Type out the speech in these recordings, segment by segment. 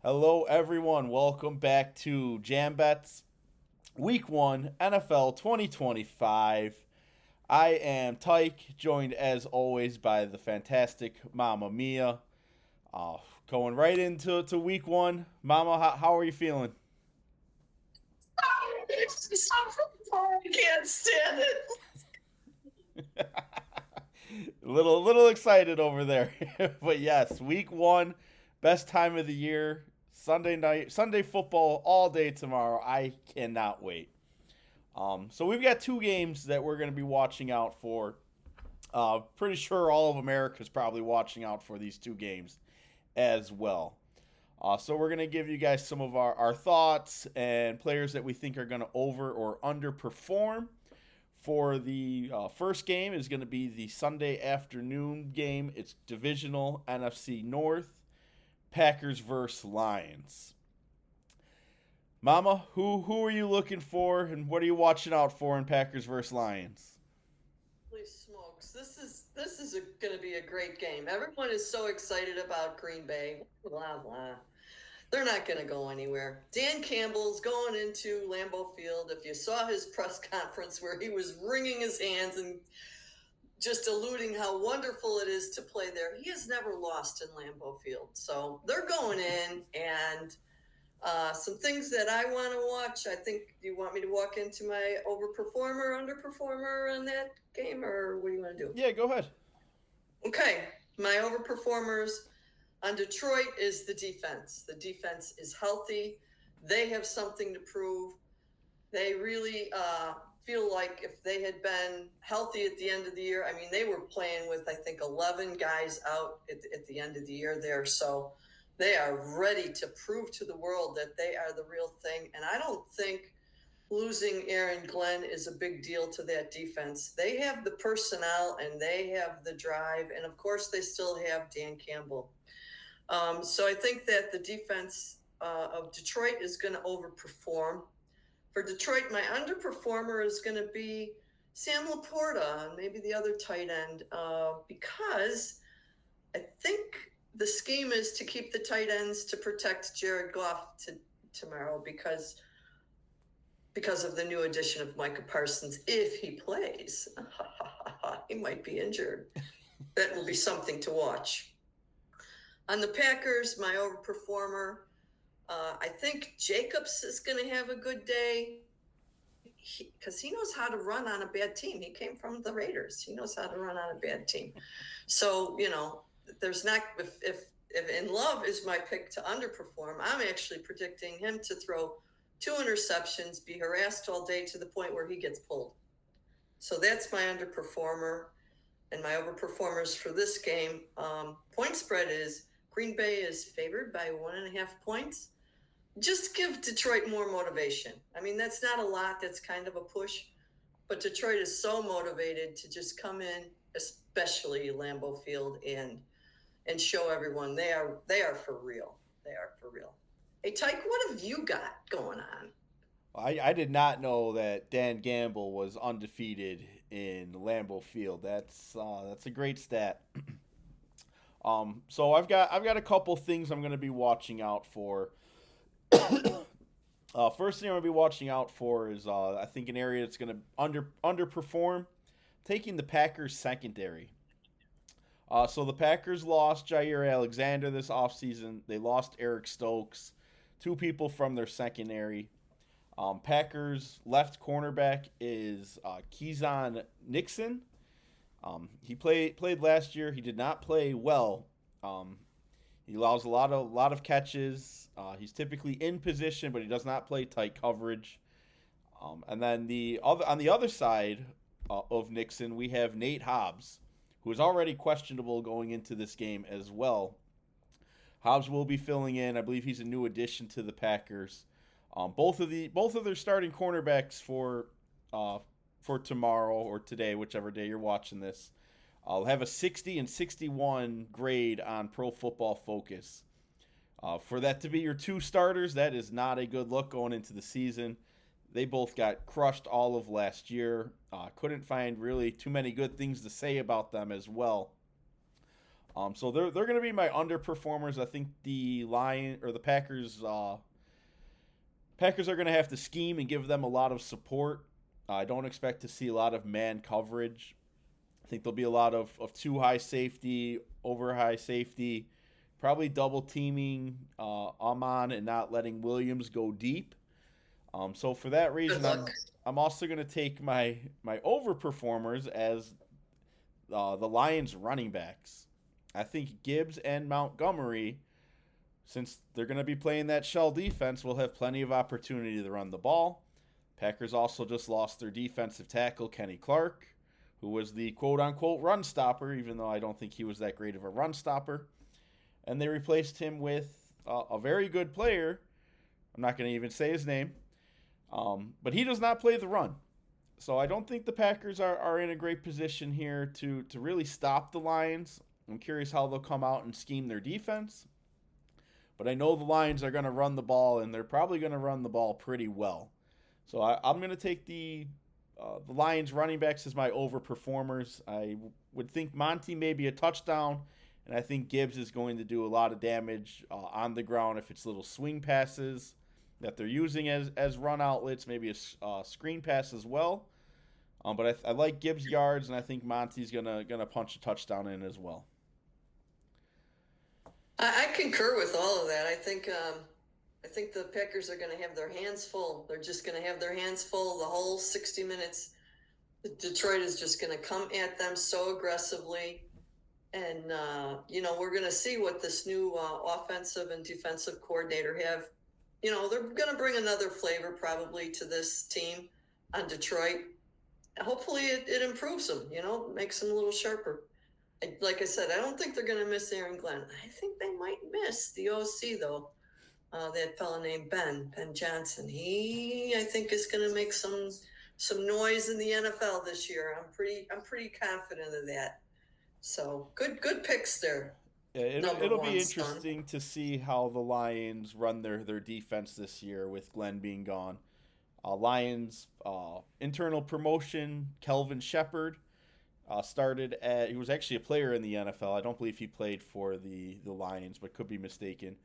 Hello, everyone. Welcome back to Jam Bets Week 1 NFL 2025. I am Tike, joined as always by the fantastic Momma Mia. Uh, Going right into Week 1. Mama, how are you feeling? I can't stand it. little excited over there. But yes, Week 1, best time of the year. Sunday night, Sunday football all day tomorrow. I cannot wait. So we've got two games that we're going to be watching out for. Pretty sure all of America's probably watching out for these two games as well. So we're going to give you guys some of our thoughts and players that we think are going to over or underperform. For the first game is going to be the Sunday afternoon game. It's divisional NFC North, Packers versus Lions. Mama, who are you looking for, and what are you watching out for in Packers versus Lions? Holy smokes! This is going to be a great game. Everyone is so excited about Green Bay. Blah blah. They're not going to go anywhere. Dan Campbell's going into Lambeau Field. If you saw his press conference where he was wringing his hands and just alluding how wonderful it is to play there, he has never lost in Lambeau Field. So they're going in, and some things that I want to watch. I think you want me to walk into my overperformer, underperformer on that game, or what do you want to do? Yeah, go ahead. Okay, my overperformers on Detroit is the defense. The defense is healthy. They have something to prove. They really feel like if they had been healthy at the end of the year, I mean, they were playing with, I think, 11 guys out at the end of the year there. So they are ready to prove to the world that they are the real thing. And I don't think losing Aaron Glenn is a big deal to that defense. They have the personnel and they have the drive. And of course, they still have Dan Campbell. So I think that the defense of Detroit is going to overperform. For Detroit, my underperformer is going to be Sam Laporta and maybe the other tight end because I think the scheme is to keep the tight ends to protect Jared Goff tomorrow because of the new addition of Micah Parsons. If he plays, he might be injured. That will be something to watch. On the Packers, my overperformer, I think Jacobs is going to have a good day because he knows how to run on a bad team. He came from the Raiders. He knows how to run on a bad team. So, there's not, if in Love is my pick to underperform, I'm actually predicting him to throw 2 interceptions, be harassed all day to the point where he gets pulled. So that's my underperformer. And my overperformers for this game, point spread is Green Bay is favored by 1.5 points. Just give Detroit more motivation. I mean, that's not a lot. That's kind of a push. But Detroit is so motivated to just come in, especially Lambeau Field, and show everyone they are for real. They are for real. Hey, Tyke, what have you got going on? I did not know that Dan Gamble was undefeated in Lambeau Field. That's a great stat. So I've got a couple things I'm going to be watching out for. First thing I'm going to be watching out for is I think an area that's going to underperform, taking the Packers secondary. So the Packers lost Jair Alexander this offseason. They lost Eric Stokes, two people from their secondary. Packers left cornerback is Keyshawn Nixon. He played last year. He did not play well. He allows a lot of catches. He's typically in position, but he does not play tight coverage. And then on the other side of Nixon, we have Nate Hobbs, who is already questionable going into this game as well. Hobbs will be filling in. I believe he's a new addition to the Packers. Both of their starting cornerbacks for tomorrow or today, whichever day you're watching this, I'll have a 60 and 61 grade on Pro Football Focus. For that to be your two starters, that is not a good look going into the season. They both got crushed all of last year. Couldn't find really too many good things to say about them as well. So they're going to be my underperformers. I think the Packers are going to have to scheme and give them a lot of support. I don't expect to see a lot of man coverage. I think there'll be a lot of too high safety, over high safety, probably double teaming Amon and not letting Williams go deep. So for that Good reason, luck. I'm also going to take my overperformers as the Lions running backs. I think Gibbs and Montgomery, since they're going to be playing that shell defense, will have plenty of opportunity to run the ball. Packers also just lost their defensive tackle, Kenny Clark, who was the quote unquote run stopper, even though I don't think he was that great of a run stopper. And they replaced him with a very good player. I'm not going to even say his name, but he does not play the run. So I don't think the Packers are in a great position here to really stop the Lions. I'm curious how they'll come out and scheme their defense. But I know the Lions are going to run the ball, and they're probably going to run the ball pretty well. So I'm going to take the Lions running backs as my overperformers. I would think Monty maybe a touchdown, and I think Gibbs is going to do a lot of damage on the ground if it's little swing passes that they're using as run outlets, maybe a screen pass as well. But I like Gibbs' yards, and I think Monty's gonna punch a touchdown in as well. I concur with all of that. I think the Packers are going to have their hands full. They're just going to have their hands full the whole 60 minutes. Detroit is just going to come at them so aggressively. And, we're going to see what this new offensive and defensive coordinator have. They're going to bring another flavor probably to this team on Detroit. Hopefully it improves them, makes them a little sharper. Like I said, I don't think they're going to miss Aaron Glenn. I think they might miss the OC, though. That fellow named Ben Johnson. He, I think, is going to make some noise in the NFL this year. I'm pretty confident of that. So good picks there. Yeah, it'll be interesting to see how the Lions run their defense this year with Glenn being gone. Lions internal promotion, Kelvin Shepard started at. He was actually a player in the NFL. I don't believe he played for the Lions, but could be mistaken.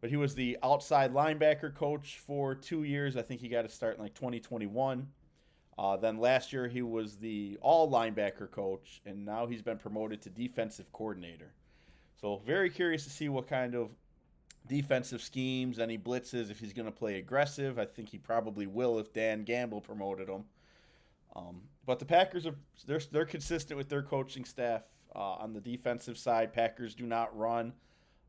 But he was the outside linebacker coach for 2 years. I think he got to start in like 2021. Then last year he was the all linebacker coach, and now he's been promoted to defensive coordinator. So very curious to see what kind of defensive schemes, any blitzes, if he's going to play aggressive. I think he probably will if Dan Gamble promoted him. But the Packers they're consistent with their coaching staff on the defensive side. Packers do not run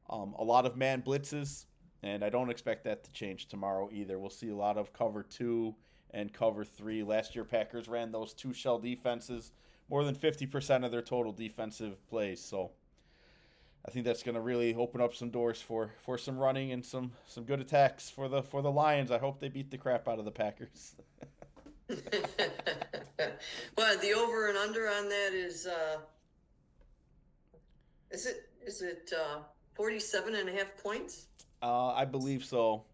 a lot of man blitzes, and I don't expect that to change tomorrow either. We'll see a lot of cover 2 and cover 3. Last year, Packers ran those two shell defenses more than 50% of their total defensive plays. So I think that's going to really open up some doors for some running and some good attacks for the Lions. I hope they beat the crap out of the Packers. Well, the over and under on that is it 47.5 points? I believe so.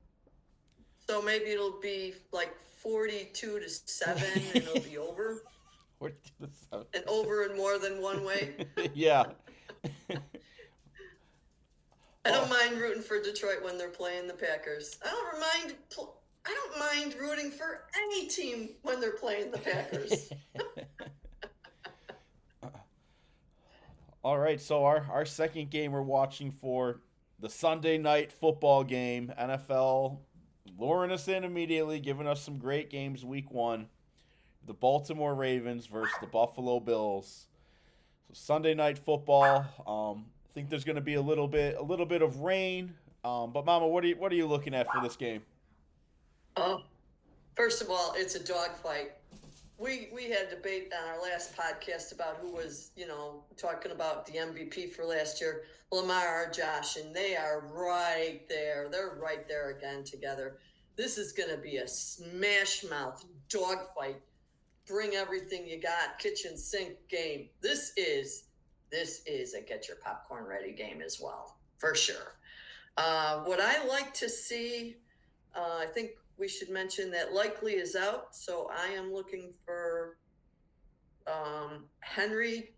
So maybe it'll be like 42-7 and it'll be over. 42-7. And over in more than one way. Yeah. I don't mind rooting for Detroit when they're playing the Packers. I don't mind rooting for any team when they're playing the Packers. All right, so our second game we're watching for the Sunday night football game. NFL luring us in immediately, giving us some great games week 1. The Baltimore Ravens versus the Buffalo Bills. So Sunday night football. I think there's going to be a little bit of rain. But Mama, what are you looking at for this game? First of all, it's a dogfight. We had a debate on our last podcast about who was, talking about the MVP for last year, Lamar or Josh, and they are right there. They're right there again together. This is going to be a smash mouth dogfight. Bring everything you got, kitchen sink game. This is a get your popcorn ready game as well, for sure. What I like to see, I think we should mention that Likely is out, so I am looking for Henry.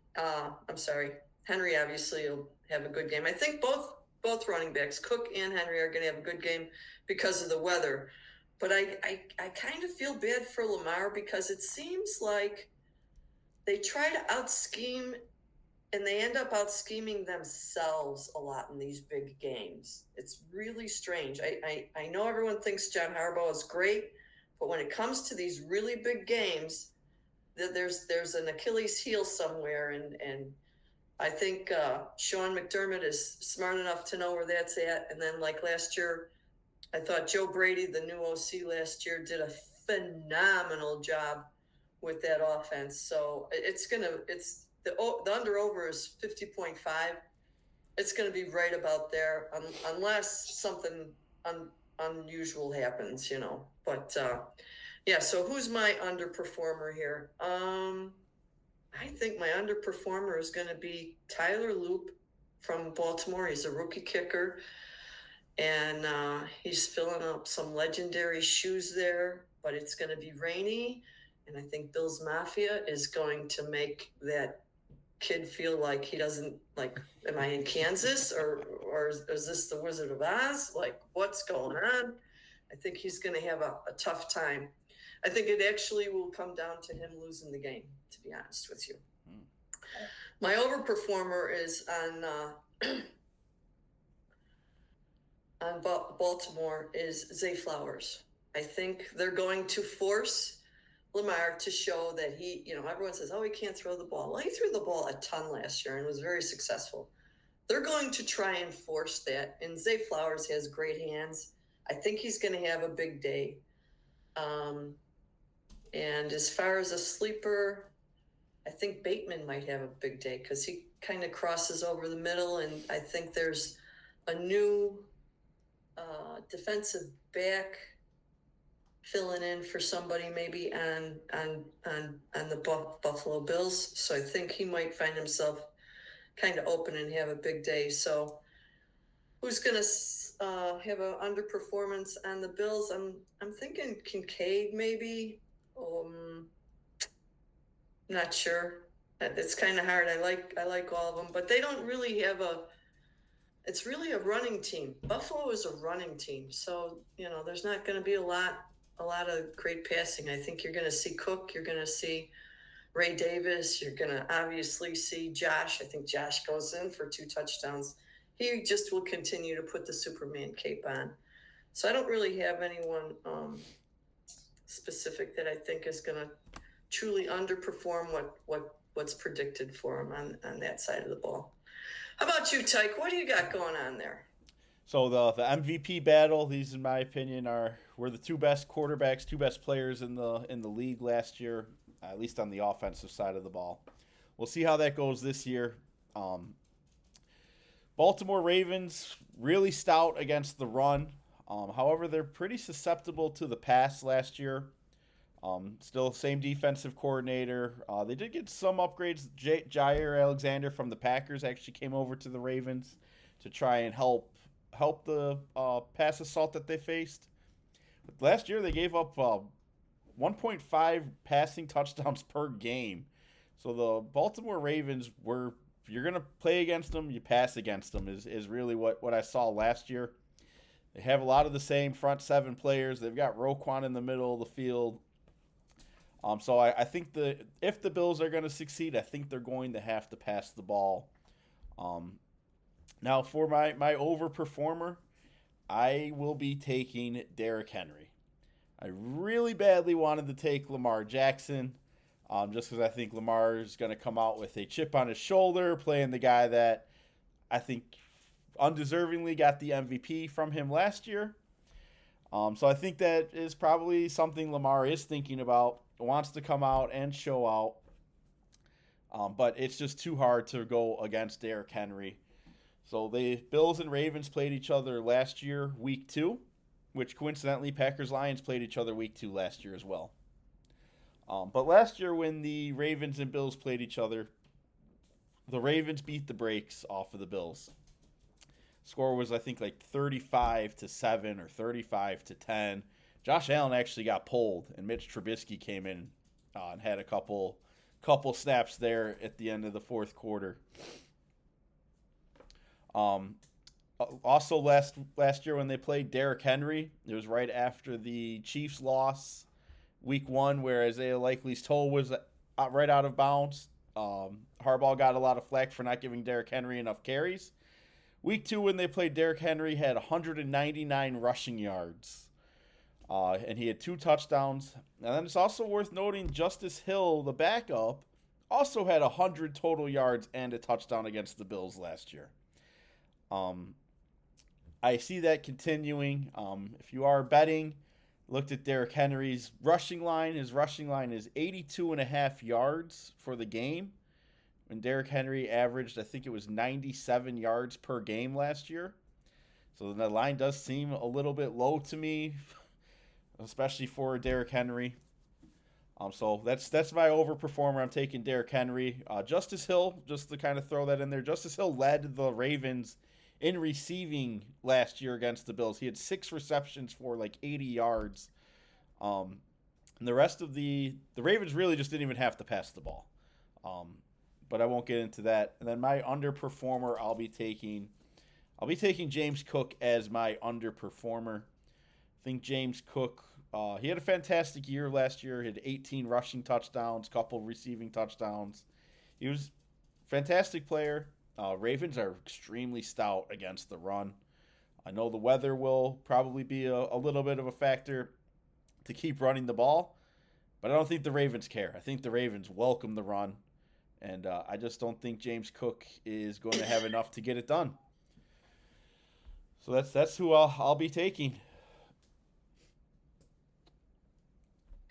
Henry obviously will have a good game. I think both running backs, Cook and Henry, are going to have a good game because of the weather. But I kind of feel bad for Lamar because it seems like they try to out scheme and they end up out scheming themselves a lot in these big games. It's really strange. I know everyone thinks John Harbaugh is great, but when it comes to these really big games, there's an Achilles heel somewhere, and I think Sean McDermott is smart enough to know where that's at. And then like last year, I thought Joe Brady, the new OC last year, did a phenomenal job with that offense. So it's the under over is 50.5. It's going to be right about there, unless something unusual happens, you know. But yeah, so who's my underperformer here? I think my underperformer is going to be Tyler Loop from Baltimore. He's a rookie kicker, and he's filling up some legendary shoes there, but it's going to be rainy, and I think Bill's Mafia is going to make that kid feel like he doesn't, like, am I in Kansas, or is this the Wizard of Oz? Like, what's going on? I think he's going to have a tough time. I think it actually will come down to him losing the game, to be honest with you. My overperformer is on Baltimore is Zay Flowers. I think they're going to force Lamar to show that he, you know, everyone says, oh, he can't throw the ball. Well, he threw the ball a ton last year and was very successful. They're going to try and force that. And Zay Flowers has great hands. I think he's going to have a big day. And as far as a sleeper, I think Bateman might have a big day because he kind of crosses over the middle. And I think there's a new defensive back filling in for somebody maybe on the Buffalo Bills. So I think he might find himself kind of open and have a big day. So who's going to have an underperformance on the Bills? I'm thinking Kincaid maybe. Not sure. It's kind of hard. I like all of them, but they don't really have it's really a running team. Buffalo is a running team. So, you know, there's not going to be a lot of great passing. I think you're going to see Cook. You're going to see Ray Davis. You're going to obviously see Josh. I think Josh goes in for 2 touchdowns. He just will continue to put the Superman cape on. So I don't really have anyone specific that I think is going to truly underperform what's predicted for him on that side of the ball. How about you, Tyke? What do you got going on there? So the MVP battle, these in my opinion were the 2 best quarterbacks, 2 best players in the league last year, at least on the offensive side of the ball. We'll see how that goes this year. Baltimore Ravens really stout against the run. However, they're pretty susceptible to the pass last year. Still same defensive coordinator. They did get some upgrades. Jair Alexander from the Packers actually came over to the Ravens to try and help the pass assault that they faced. But last year they gave up 1.5 passing touchdowns per game. So the Baltimore Ravens were, if you're going to play against them, you pass against them is really what I saw last year. They have a lot of the same front 7 players. They've got Roquan in the middle of the field. So I think if the Bills are going to succeed, I think they're going to have to pass the ball. Now for my overperformer, I will be taking Derrick Henry. I really badly wanted to take Lamar Jackson, just because I think Lamar is going to come out with a chip on his shoulder, playing the guy that I think undeservingly got the MVP from him last year. So I think that is probably something Lamar is thinking about, wants to come out and show out. But it's just too hard to go against Derrick Henry. So the Bills and Ravens played each other last year, week 2, which coincidentally Packers-Lions played each other week 2 last year as well. But last year when the Ravens and Bills played each other, the Ravens beat the brakes off of the Bills. Score was, I think, like 35-7 or 35-10. Josh Allen actually got pulled, and Mitch Trubisky came in and had a couple snaps there at the end of the fourth quarter. Um, Also, last year when they played Derrick Henry, it was right after the Chiefs loss week one, where Isaiah Likely's toe was right out of bounds. Harbaugh got a lot of flack for not giving Derrick Henry enough carries. Week two, when they played Derrick Henry, had 199 rushing yards, and he had 2 touchdowns. And then it's also worth noting Justice Hill, the backup, also had 100 total yards and a touchdown against the Bills last year. Um, I see that continuing. If you are betting, looked at Derrick Henry's rushing line. His rushing line is 82.5 yards for the game. When Derrick Henry averaged, I think it was 97 yards per game last year. So the line does seem a little bit low to me, especially for Derrick Henry. So that's my overperformer. I'm taking Derrick Henry. Justice Hill, just to kind of throw that in there. Justice Hill led the Ravens in receiving last year against the Bills. He had 6 receptions for like 80 yards. And the rest of the Ravens really just didn't even have to pass the ball. But I won't get into that. And then my underperformer, I'll be taking James Cook as my underperformer. I think James Cook, he had a fantastic year last year. He had 18 rushing touchdowns, couple receiving touchdowns. He was a fantastic player. Ravens are extremely stout against the run. I know the weather will probably be a little bit of a factor to keep running the ball, but I don't think the Ravens care. I think the Ravens welcome the run, and I just don't think James Cook is going to have enough to get it done. So that's who I'll be taking.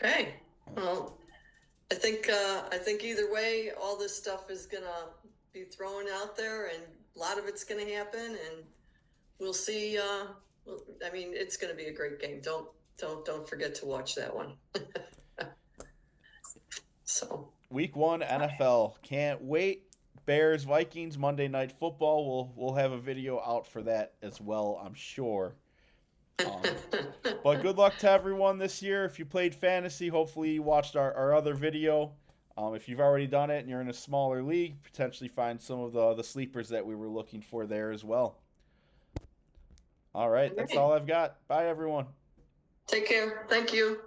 Okay. Well, I think either way, all this stuff is gonna be thrown out there, and a lot of it's gonna happen, and we'll see. I mean, it's gonna be a great game. Don't forget to watch that one. So Week 1 NFL, can't wait. Bears Vikings Monday Night Football. We'll have a video out for that as well, I'm sure. But good luck to everyone this year. If you played fantasy, hopefully you watched our other video. If you've already done it and you're in a smaller league, potentially find some of the sleepers that we were looking for there as well. All right, that's all I've got. Bye, everyone. Take care. Thank you.